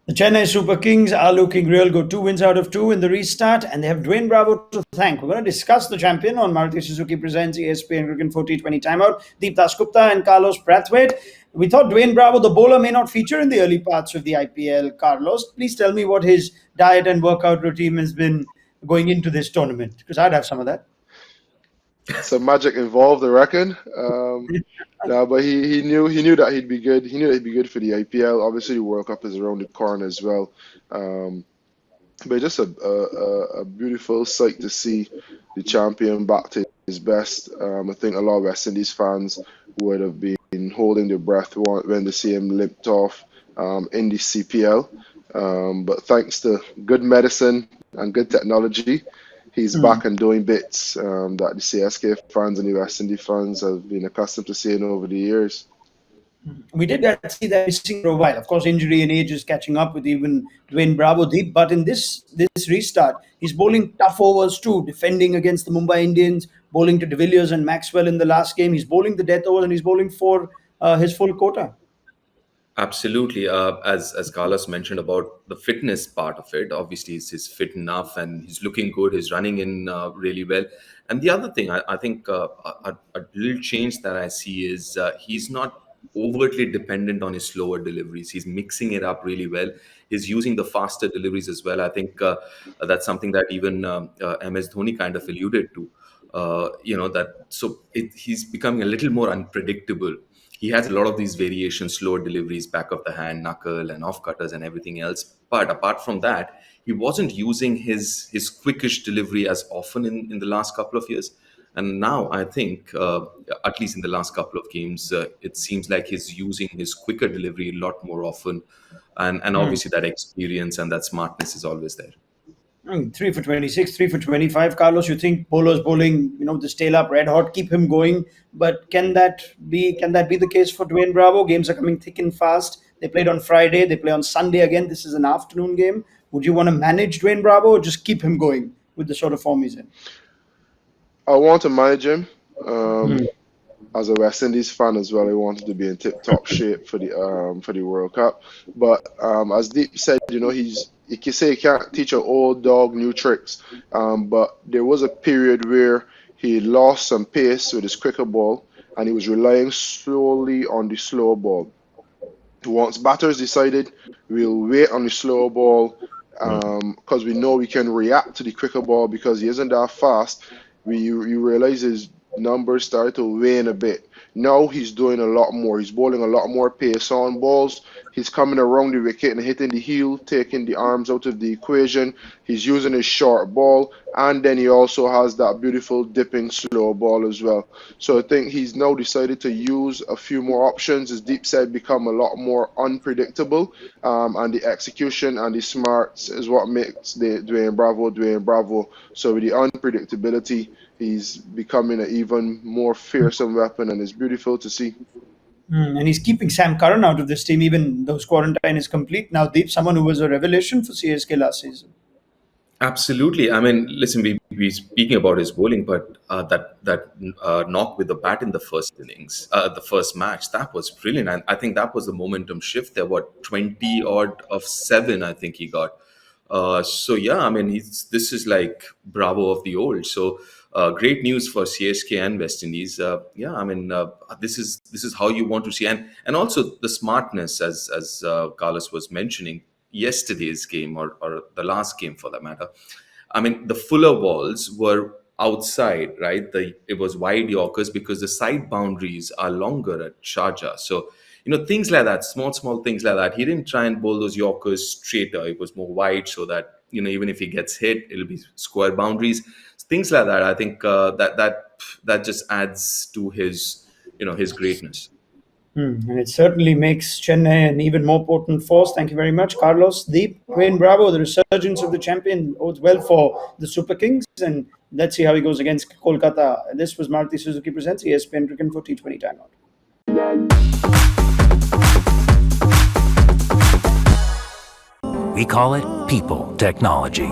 The Chennai Super Kings are looking real good. 2 wins out of two in the restart, and they have Dwayne Bravo to thank. We're going to discuss the champion on Maruti Suzuki Presents ESPN Cricinfo T20 Timeout. Deep Dasgupta and Carlos Brathwaite. We thought Dwayne Bravo, the bowler, may not feature in the early parts of the IPL. Carlos, please tell me what his diet and workout routine has been going into this tournament, because I'd have some of that. Some magic involved, I reckon. No, but he knew that he'd be good. He knew that he'd be good for the IPL. Obviously, the World Cup is around the corner as well. Um, but just a beautiful sight to see the champion back to his best. I think a lot of West Indies fans would have been holding their breath when they see him limped off in the CPL. But thanks to good medicine and good technology, he's back and doing bits that the CSK fans and the West Indies fans have been accustomed to seeing over the years. We did see that missing for a while. Of course, injury and age is catching up with even Dwayne Bravo Deep. But in this restart, he's bowling tough overs too, defending against the Mumbai Indians, bowling to De Villiers and Maxwell in the last game. He's bowling the death overs and he's bowling for his full quota. Absolutely. As Carlos mentioned about the fitness part of it, obviously he's fit enough and he's looking good. He's running in really well. And the other thing I think a little change that I see is he's not overtly dependent on his slower deliveries. He's mixing it up really well. He's using the faster deliveries as well. I think that's something that even MS Dhoni kind of alluded to. He's becoming a little more unpredictable. He has a lot of these variations, slower deliveries, back of the hand, knuckle, and off cutters, and everything else. But apart from that, he wasn't using his quickish delivery as often in the last couple of years. And now I think, at least in the last couple of games, it seems like he's using his quicker delivery a lot more often. And obviously that experience and that smartness is always there. 3 for 26, 3 for 25. Carlos, you think bowlers bowling, this tail up red hot, keep him going. But can that be the case for Dwayne Bravo? Games are coming thick and fast. They played on Friday, they play on Sunday again. This is an afternoon game. Would you want to manage Dwayne Bravo or just keep him going with the sort of form he's in? I want to manage him. Um, as a West Indies fan as well, he wanted to be in tip-top shape for the World Cup. But as Deep said, he can say he can't teach an old dog new tricks. But there was a period where he lost some pace with his quicker ball, and he was relying slowly on the slow ball. Once batters decided we'll wait on the slow ball because we know we can react to the quicker ball because he isn't that fast. You realize his numbers started to wane a bit. Now he's doing a lot more. He's bowling a lot more pace on balls. He's coming around the wicket and hitting the heel, taking the arms out of the equation. He's using his short ball, and then he also has that beautiful dipping slow ball as well. So I think he's now decided to use a few more options. As Deep said, become a lot more unpredictable, and the execution and the smarts is what makes the Dwayne Bravo Dwayne Bravo. So with the unpredictability, he's becoming an even more fearsome weapon, and it's beautiful to see. And he's keeping Sam Curran out of this team, even though his quarantine is complete. Now, Deep, someone who was a revelation for CSK last season. Absolutely. I mean, listen, we speaking about his bowling, but that knock with the bat in the first innings, the first match, that was brilliant. And I think that was the momentum shift there. What 20 odd of seven, I think he got. So yeah, I mean, this is like Bravo of the old. So great news for CSK and West Indies. Yeah, I mean, this is how you want to see, and also the smartness, as Carlos was mentioning, yesterday's game or the last game for that matter. I mean, the fuller balls were outside, right? It was wide Yorkers because the side boundaries are longer at Sharjah. So, things like that, small things like that. He didn't try and bowl those Yorkers straighter. It was more wide so that, even if he gets hit, it'll be square boundaries. Things like that. I think that just adds to his greatness. And it certainly makes Chennai an even more potent force. Thank you very much, Carlos. Deep, Dwayne Bravo, the resurgence of the champion bodes well for the Super Kings. And let's see how he goes against Kolkata. This was Maruti Suzuki Presents ESPN Cricket for T20 Timeout. We call it people technology.